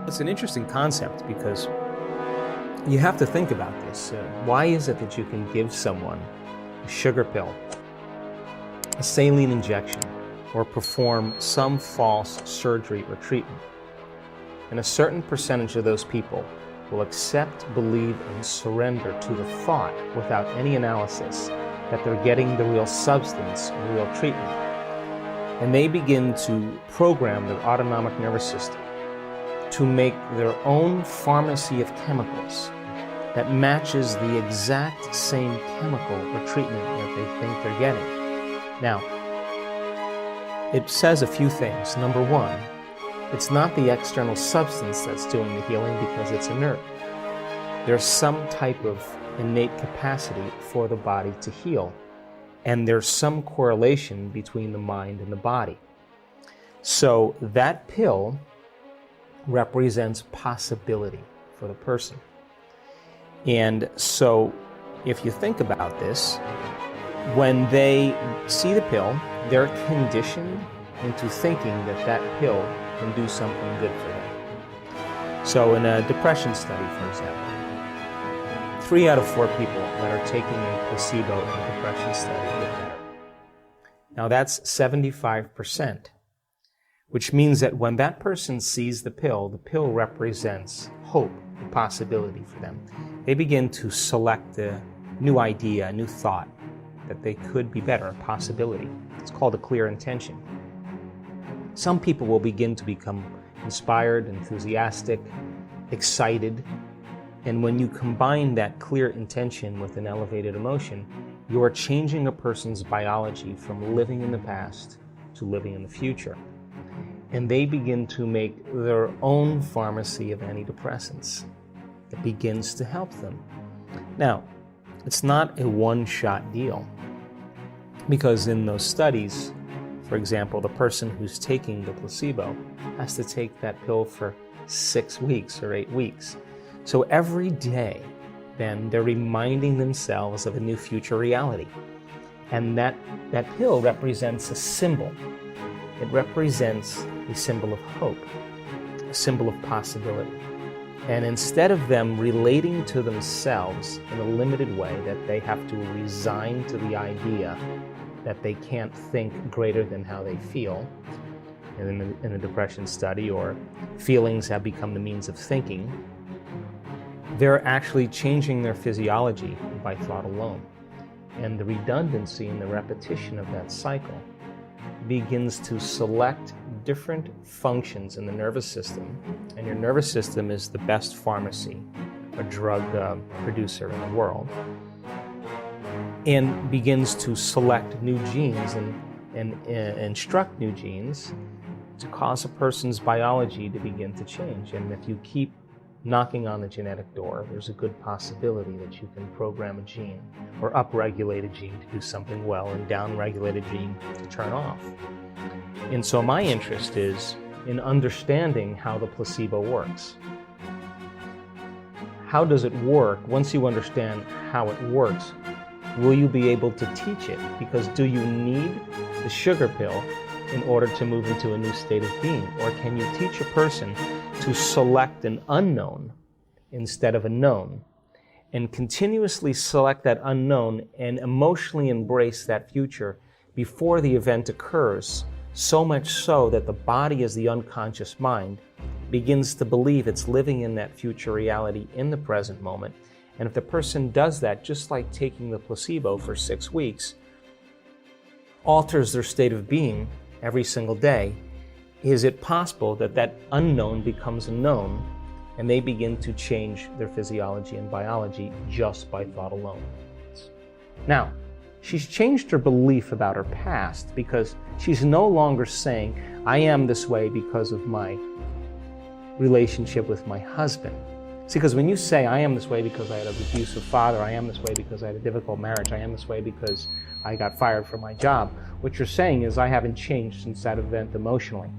It's an interesting concept because you have to think about this. Why is it that you can give someone a sugar pill, a saline injection, or perform some false surgery or treatment, and a certain percentage of those people will accept, believe, and surrender to the thought without any analysis that they're getting the real substance and real treatment. And they begin to program their autonomic nervous system to make their own pharmacy of chemicals that matches the exact same chemical or treatment that they think they're getting. Now, it says a few things. Number one, it's not the external substance that's doing the healing because it's inert. There's some type of innate capacity for the body to heal, and there's some correlation between the mind and the body. So that pill represents possibility for the person. And so if you think about this, when they see the pill, they're conditioned into thinking that that pill can do something good for them. So in a depression study, for example, 3 out of 4 people that are taking a placebo in a depression study get better. Now that's 75%, which means that when that person sees the pill represents hope, a possibility for them. They begin to select a new idea, a new thought, that they could be better, a possibility. It's called a clear intention. Some people will begin to become inspired, enthusiastic, excited, and when you combine that clear intention with an elevated emotion, you are changing a person's biology from living in the past to living in the future. And they begin to make their own pharmacy of antidepressants that begins to help them. Now, it's not a one-shot deal, because in those studies, for example, the person who's taking the placebo has to take that pill for 6 weeks or 8 weeks. So every day, then, they're reminding themselves of a new future reality. And that pill represents a symbol. It represents a symbol of hope, a symbol of possibility. And instead of them relating to themselves in a limited way, that they have to resign to the idea that they can't think greater than how they feel in a depression study, or feelings have become the means of thinking, they're actually changing their physiology by thought alone. And the redundancy and the repetition of that cycle begins to select different functions in the nervous system, and your nervous system is the best pharmacy, a drug producer in the world, and begins to select new genes and instruct new genes to cause a person's biology to begin to change. And if you keep knocking on the genetic door, there's a good possibility that you can program a gene or upregulate a gene to do something well and downregulate a gene to turn off. And so my interest is in understanding how the placebo works. How does it work? Once you understand how it works, will you be able to teach it? Because do you need the sugar pill in order to move into a new state of being? Or can you teach a person to select an unknown instead of a known, and continuously select that unknown and emotionally embrace that future before the event occurs, so much so that the body, as the unconscious mind, begins to believe it's living in that future reality in the present moment. And if the person does that, just like taking the placebo for 6 weeks, alters their state of being every single day, is it possible that that unknown becomes a known, and they begin to change their physiology and biology just by thought alone? Now, she's changed her belief about her past, because she's no longer saying, I am this way because of my relationship with my husband. See, because when you say, I am this way because I had an abusive father, I am this way because I had a difficult marriage, I am this way because I got fired from my job, what you're saying is, I haven't changed since that event emotionally.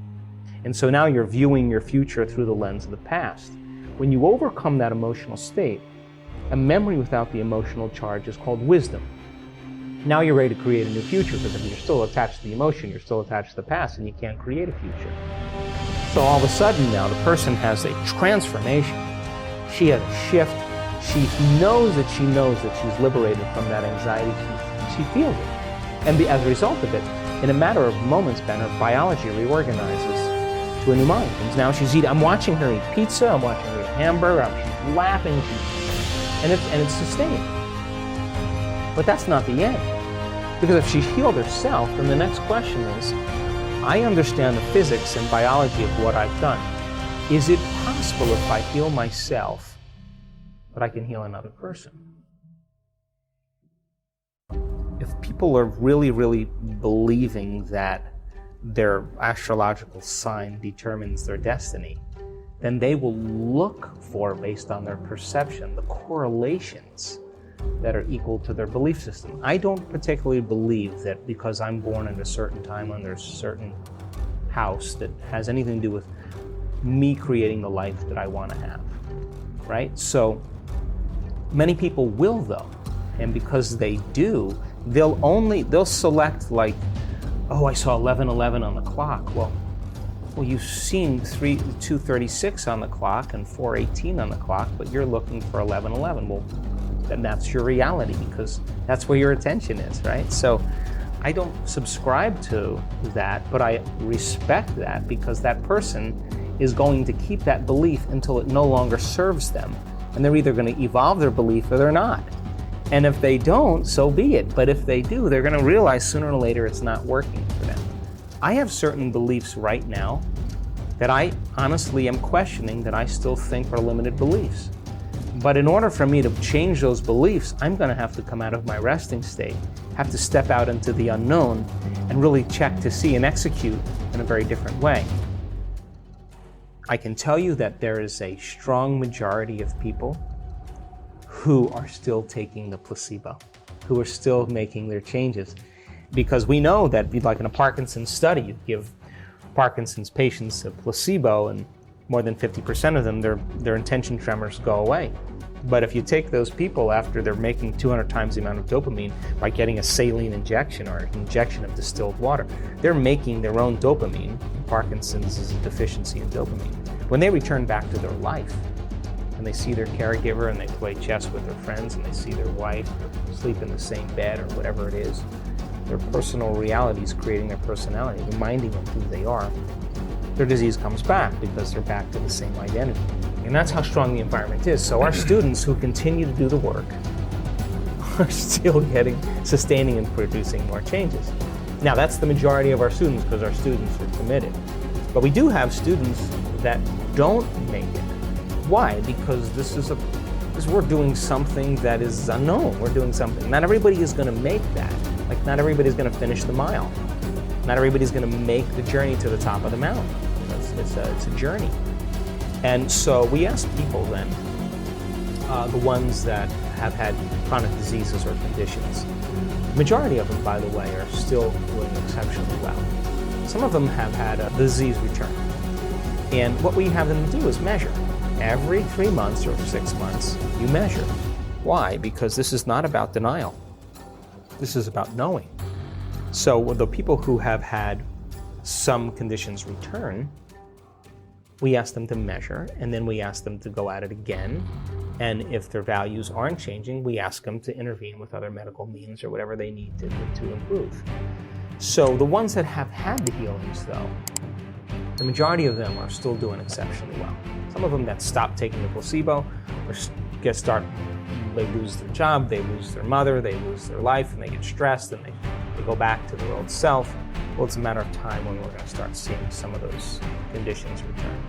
And so now you're viewing your future through the lens of the past. When you overcome that emotional state, a memory without the emotional charge is called wisdom. Now you're ready to create a new future, because if you're still attached to the emotion, you're still attached to the past, and you can't create a future. So all of a sudden now the person has a transformation. She has a shift. She knows that she's liberated from that anxiety. She feels it. And as a result of it, in a matter of moments, Ben, her biology reorganizes to a new mind. And now I'm watching her eat pizza, I'm watching her eat hamburger, she's laughing, and it's sustained. But that's not the end. Because if she healed herself, then the next question is, I understand the physics and biology of what I've done. Is it possible if I heal myself that I can heal another person? If people are really, really believing that their astrological sign determines their destiny, then they will look for, based on their perception, the correlations that are equal to their belief system. I don't particularly believe that because I'm born at a certain time under a certain house that has anything to do with me creating the life that I want to have, right? So many people will though, and because they do, they'll select like, oh, I saw 11:11 on the clock. Well, you've seen 2:36 on the clock and 4:18 on the clock, but you're looking for 11:11. Well, then that's your reality because that's where your attention is, right? So I don't subscribe to that, but I respect that because that person is going to keep that belief until it no longer serves them. And they're either going to evolve their belief or they're not. And if they don't, so be it. But if they do, they're going to realize sooner or later it's not working for them. I have certain beliefs right now that I honestly am questioning that I still think are limited beliefs. But in order for me to change those beliefs, I'm going to have to come out of my resting state, have to step out into the unknown and really check to see and execute in a very different way. I can tell you that there is a strong majority of people who are still taking the placebo, who are still making their changes. Because we know that, like in a Parkinson's study, you give Parkinson's patients a placebo and more than 50% of them, their intention tremors go away. But if you take those people after they're making 200 times the amount of dopamine by getting a saline injection or an injection of distilled water, they're making their own dopamine. Parkinson's is a deficiency in dopamine. When they return back to their life and they see their caregiver and they play chess with their friends and they see their wife or sleep in the same bed or whatever it is, their personal reality is creating their personality, reminding them who they are. Their disease comes back because they're back to the same identity. And that's how strong the environment is. So our students who continue to do the work are still sustaining and producing more changes. Now that's the majority of our students because our students are committed. But we do have students that don't make it. Why? Because we're doing something that is unknown. We're doing something. Not everybody is going to make that. Like not everybody's going to finish the mile. Not everybody's going to make the journey to the top of the mountain. It's a journey. And so we ask people then, the ones that have had chronic diseases or conditions. The majority of them, by the way, are still doing exceptionally well. Some of them have had a disease return. And what we have them do is measure. Every 3 months or 6 months, you measure. Why? Because this is not about denial. This is about knowing. So with the people who have had some conditions return, we ask them to measure, and then we ask them to go at it again. And if their values aren't changing, we ask them to intervene with other medical means or whatever they need to improve. So the ones that have had the healings, though, the majority of them are still doing exceptionally well. Some of them that stop taking the placebo or they lose their job, they lose their mother, they lose their life, and they get stressed, and they go back to their old self. Well, it's a matter of time when we're going to start seeing some of those conditions return.